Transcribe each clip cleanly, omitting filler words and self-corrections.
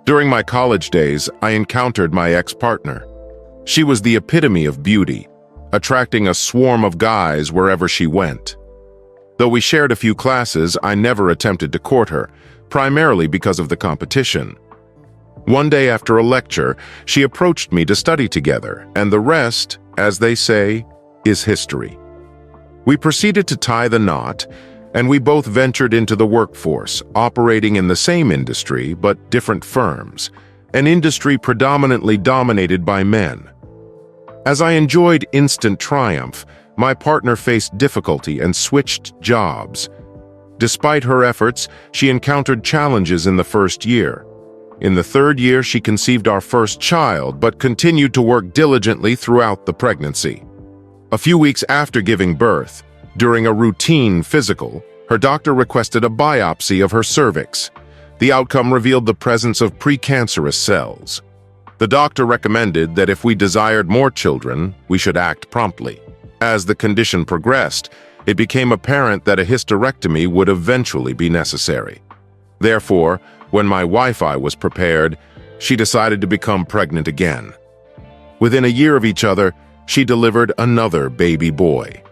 During my college days, I encountered my ex-partner. She was the epitome of beauty, attracting a swarm of guys wherever she went. Though we shared a few classes, I never attempted to court her, primarily because of the competition. One day after a lecture, she approached me to study together, and the rest, as they say, is history. We proceeded to tie the knot, and we both ventured into the workforce, operating in the same industry but different firms, an industry predominantly dominated by men. As I enjoyed instant triumph, my partner faced difficulty and switched jobs. Despite her efforts, she encountered challenges in the first year. In the third year, she conceived our first child, but continued to work diligently throughout the pregnancy. A few weeks after giving birth, during a routine physical, her doctor requested a biopsy of her cervix. The outcome revealed the presence of precancerous cells. The doctor recommended that if we desired more children, we should act promptly. As the condition progressed, it became apparent that a hysterectomy would eventually be necessary. Therefore, when my Wi-Fi was prepared, she decided to become pregnant again. Within a year of each other, she delivered another baby boy.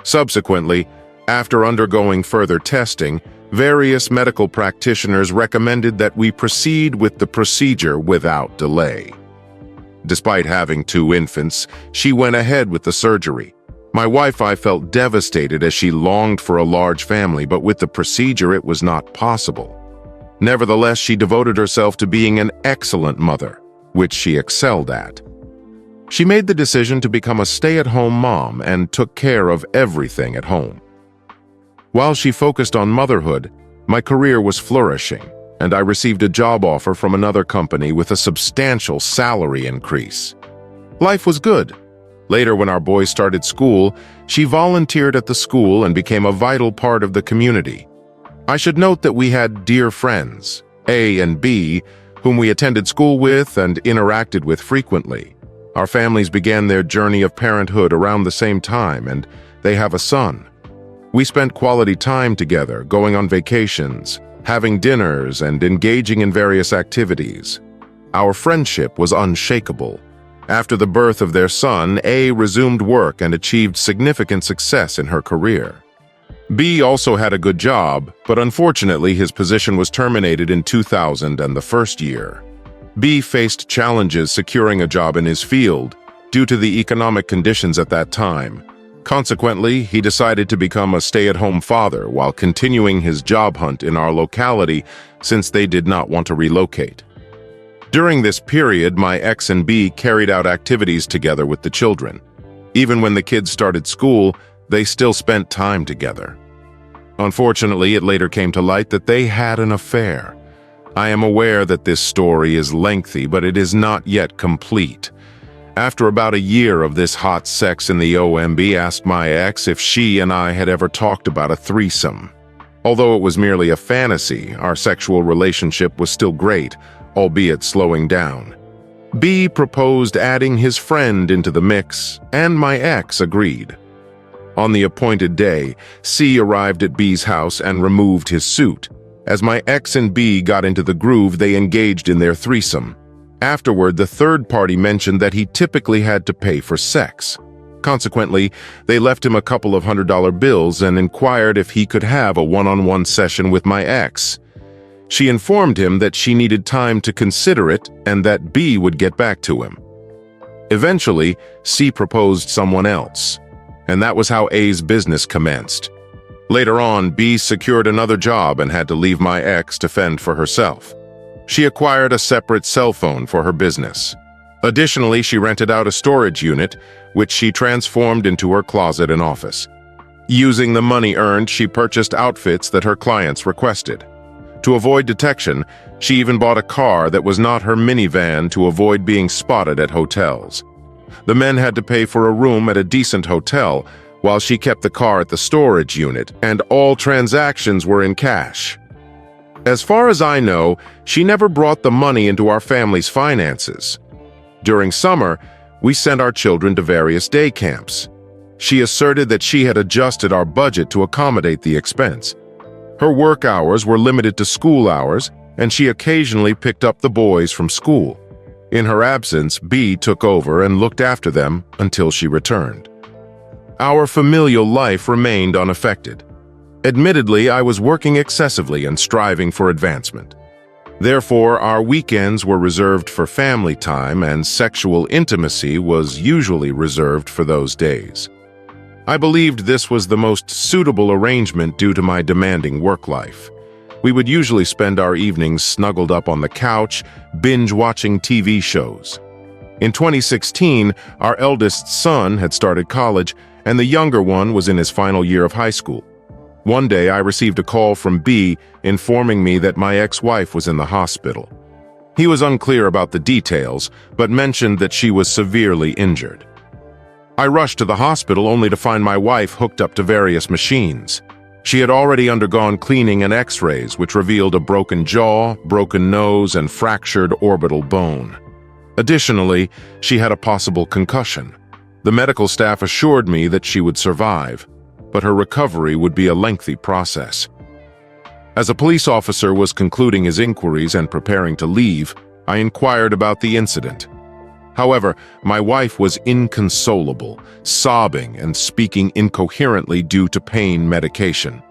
Subsequently, after undergoing further testing, various medical practitioners recommended that we proceed with the procedure without delay. Despite having 2 infants, she went ahead with the surgery. My Wi-Fi felt devastated as she longed for a large family, but with the procedure it was not possible. Nevertheless, she devoted herself to being an excellent mother, which she excelled at. She made the decision to become a stay-at-home mom and took care of everything at home. While she focused on motherhood, my career was flourishing, and I received a job offer from another company with a substantial salary increase. Life was good. Later, when our boys started school, she volunteered at the school and became a vital part of the community. I should note that we had dear friends, A and B, whom we attended school with and interacted with frequently. Our families began their journey of parenthood around the same time, and they have a son. We spent quality time together, going on vacations, having dinners, and engaging in various activities. Our friendship was unshakable. After the birth of their son, A resumed work and achieved significant success in her career. B also had a good job, but unfortunately his position was terminated in 2000 and the first year. B faced challenges securing a job in his field due to the economic conditions at that time. Consequently, he decided to become a stay-at-home father while continuing his job hunt in our locality since they did not want to relocate. During this period, my ex and B carried out activities together with the children. Even when the kids started school, they still spent time together. Unfortunately, it later came to light that they had an affair. I am aware that this story is lengthy, but it is not yet complete. After about a year of this hot sex in the OMB, asked my ex if she and I had ever talked about a threesome. Although it was merely a fantasy, our sexual relationship was still great, albeit slowing down. B proposed adding his friend into the mix, and my ex agreed. On the appointed day, C arrived at B's house and removed his suit. As my ex and B got into the groove, they engaged in their threesome. Afterward, the third party mentioned that he typically had to pay for sex. Consequently, they left him a couple of $100 bills and inquired if he could have a one-on-one session with my ex. She informed him that she needed time to consider it and that B would get back to him. Eventually, C proposed someone else, and that was how A's business commenced. Later on, B secured another job and had to leave my ex to fend for herself. She acquired a separate cell phone for her business. Additionally, she rented out a storage unit, which she transformed into her closet and office. Using the money earned, she purchased outfits that her clients requested. To avoid detection, she even bought a car that was not her minivan to avoid being spotted at hotels. The men had to pay for a room at a decent hotel, while she kept the car at the storage unit, and all transactions were in cash. As far as I know, she never brought the money into our family's finances. During summer, we sent our children to various day camps. She asserted that she had adjusted our budget to accommodate the expense. Her work hours were limited to school hours, and she occasionally picked up the boys from school. In her absence, B took over and looked after them until she returned. Our familial life remained unaffected. Admittedly, I was working excessively and striving for advancement. Therefore, our weekends were reserved for family time, and sexual intimacy was usually reserved for those days. I believed this was the most suitable arrangement due to my demanding work life. We would usually spend our evenings snuggled up on the couch, binge-watching TV shows. In 2016, our eldest son had started college, and the younger one was in his final year of high school. One day, I received a call from B informing me that my ex-wife was in the hospital. He was unclear about the details, but mentioned that she was severely injured. I rushed to the hospital only to find my wife hooked up to various machines. She had already undergone cleaning and x-rays, which revealed a broken jaw, broken nose, and fractured orbital bone. Additionally, she had a possible concussion. The medical staff assured me that she would survive, but her recovery would be a lengthy process. As a police officer was concluding his inquiries and preparing to leave, I inquired about the incident. However, my wife was inconsolable, sobbing and speaking incoherently due to pain medication.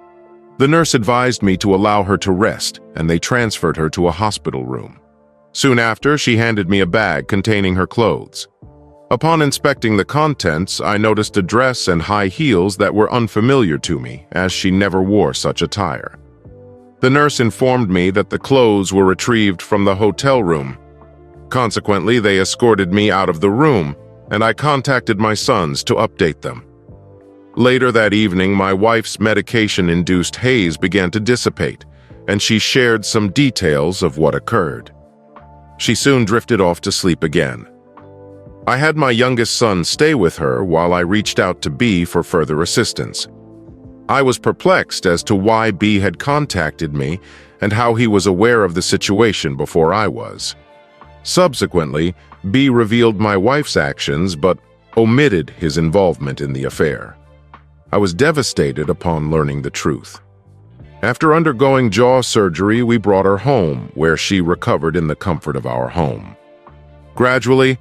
The nurse advised me to allow her to rest, and they transferred her to a hospital room. Soon after, she handed me a bag containing her clothes. Upon inspecting the contents, I noticed a dress and high heels that were unfamiliar to me, as she never wore such attire. The nurse informed me that the clothes were retrieved from the hotel room. Consequently, they escorted me out of the room, and I contacted my sons to update them. Later that evening, my wife's medication-induced haze began to dissipate, and she shared some details of what occurred. She soon drifted off to sleep again. I had my youngest son stay with her while I reached out to B for further assistance. I was perplexed as to why B had contacted me and how he was aware of the situation before I was. Subsequently, B revealed my wife's actions but omitted his involvement in the affair. I was devastated upon learning the truth. After undergoing jaw surgery, we brought her home, where she recovered in the comfort of our home. Gradually,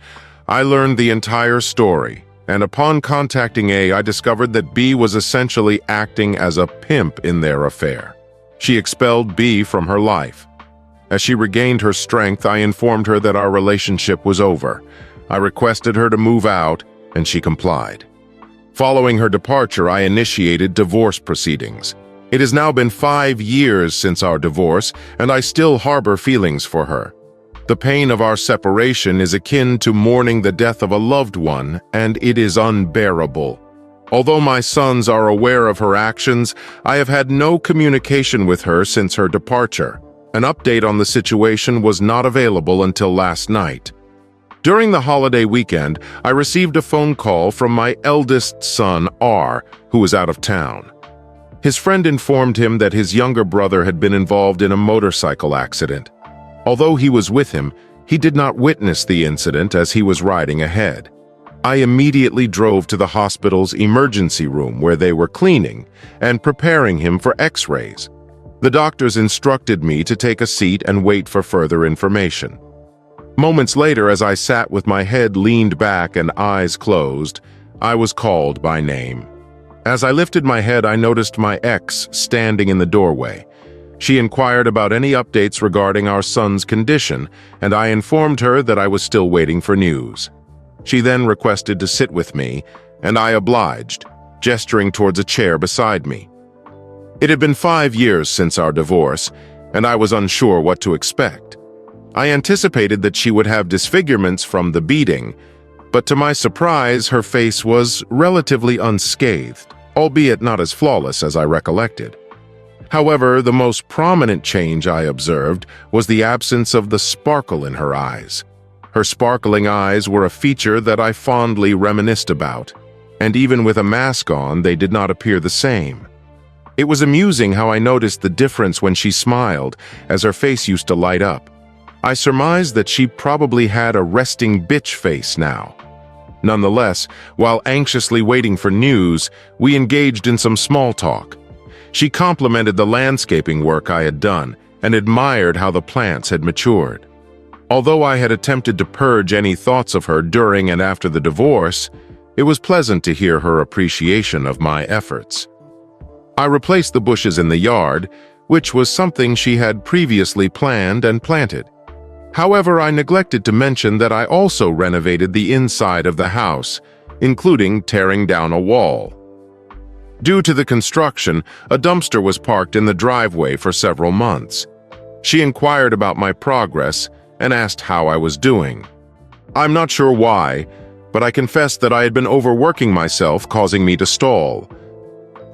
I learned the entire story, and upon contacting A, I discovered that B was essentially acting as a pimp in their affair. She expelled B from her life. As she regained her strength, I informed her that our relationship was over. I requested her to move out, and she complied. Following her departure, I initiated divorce proceedings. It has now been 5 years since our divorce, and I still harbor feelings for her. The pain of our separation is akin to mourning the death of a loved one, and it is unbearable. Although my sons are aware of her actions, I have had no communication with her since her departure. An update on the situation was not available until last night. During the holiday weekend, I received a phone call from my eldest son, R, who was out of town. His friend informed him that his younger brother had been involved in a motorcycle accident. Although he was with him, he did not witness the incident as he was riding ahead. I immediately drove to the hospital's emergency room where they were cleaning and preparing him for x-rays. The doctors instructed me to take a seat and wait for further information. Moments later, as I sat with my head leaned back and eyes closed, I was called by name. As I lifted my head, I noticed my ex standing in the doorway. She inquired about any updates regarding our son's condition, and I informed her that I was still waiting for news. She then requested to sit with me, and I obliged, gesturing towards a chair beside me. It had been 5 years since our divorce, and I was unsure what to expect. I anticipated that she would have disfigurements from the beating, but to my surprise, her face was relatively unscathed, albeit not as flawless as I recollected. However, the most prominent change I observed was the absence of the sparkle in her eyes. Her sparkling eyes were a feature that I fondly reminisced about, and even with a mask on, they did not appear the same. It was amusing how I noticed the difference when she smiled, as her face used to light up. I surmised that she probably had a resting bitch face now. Nonetheless, while anxiously waiting for news, we engaged in some small talk. She complimented the landscaping work I had done, and admired how the plants had matured. Although I had attempted to purge any thoughts of her during and after the divorce, it was pleasant to hear her appreciation of my efforts. I replaced the bushes in the yard, which was something she had previously planned and planted. However, I neglected to mention that I also renovated the inside of the house, including tearing down a wall. Due to the construction, a dumpster was parked in the driveway for several months. She inquired about my progress and asked how I was doing. I'm not sure why, but I confessed that I had been overworking myself, causing me to stall.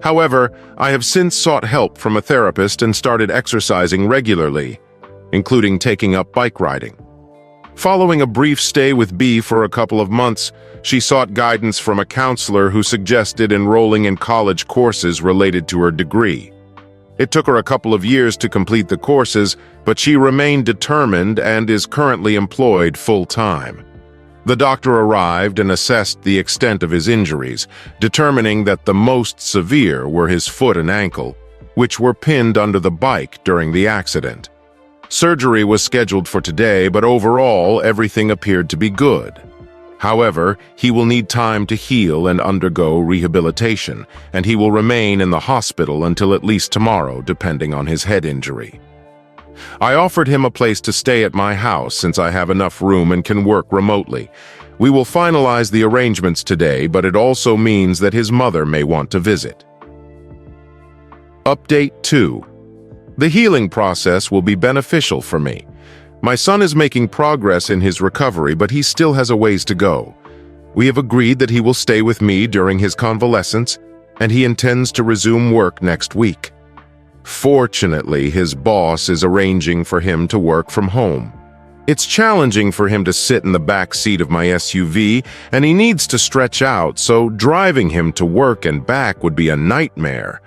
However, I have since sought help from a therapist and started exercising regularly, including taking up bike riding. Following a brief stay with B for a couple of months, she sought guidance from a counselor who suggested enrolling in college courses related to her degree. It took her a couple of years to complete the courses, but she remained determined and is currently employed full-time. The doctor arrived and assessed the extent of his injuries, determining that the most severe were his foot and ankle, which were pinned under the bike during the accident. Surgery was scheduled for today, but overall, everything appeared to be good. However, he will need time to heal and undergo rehabilitation, and he will remain in the hospital until at least tomorrow, depending on his head injury. I offered him a place to stay at my house since I have enough room and can work remotely. We will finalize the arrangements today, but it also means that his mother may want to visit. Update 2. The healing process will be beneficial for me. My son is making progress in his recovery, but he still has a ways to go. We have agreed that he will stay with me during his convalescence, and he intends to resume work next week. Fortunately, his boss is arranging for him to work from home. It's challenging for him to sit in the back seat of my SUV, and he needs to stretch out, so driving him to work and back would be a nightmare.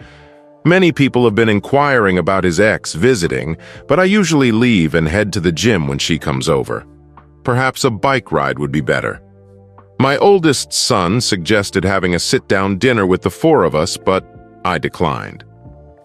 Many people have been inquiring about his ex visiting, but I usually leave and head to the gym when she comes over. Perhaps a bike ride would be better. My oldest son suggested having a sit-down dinner with the four of us, but I declined.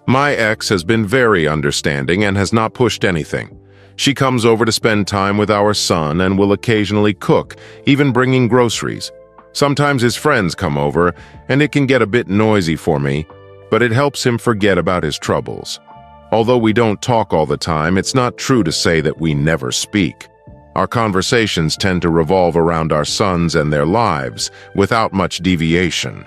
My ex has been very understanding and has not pushed anything. She comes over to spend time with our son and will occasionally cook, even bringing groceries. Sometimes his friends come over, and it can get a bit noisy for me, but it helps him forget about his troubles. Although we don't talk all the time, it's not true to say that we never speak. Our conversations tend to revolve around our sons and their lives, without much deviation.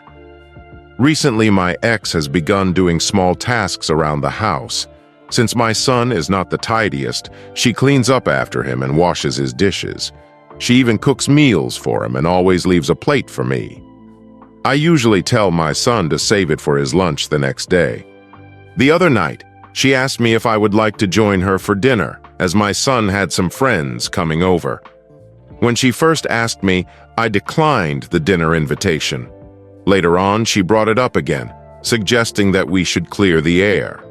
Recently, my ex has begun doing small tasks around the house. Since my son is not the tidiest, she cleans up after him and washes his dishes. She even cooks meals for him and always leaves a plate for me. I usually tell my son to save it for his lunch the next day. The other night, she asked me if I would like to join her for dinner, as my son had some friends coming over. When she first asked me, I declined the dinner invitation. Later on, she brought it up again, suggesting that we should clear the air.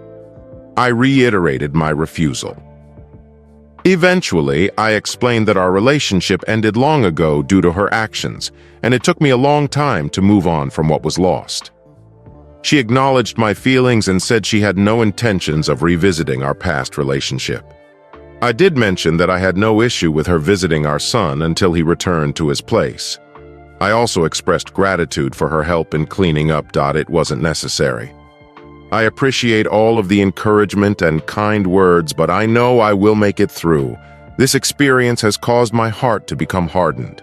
I reiterated my refusal. Eventually, I explained that our relationship ended long ago due to her actions, and it took me a long time to move on from what was lost. She acknowledged my feelings and said she had no intentions of revisiting our past relationship. I did mention that I had no issue with her visiting our son until he returned to his place. I also expressed gratitude for her help in cleaning up. It wasn't necessary. I appreciate all of the encouragement and kind words, but I know I will make it through. This experience has caused my heart to become hardened.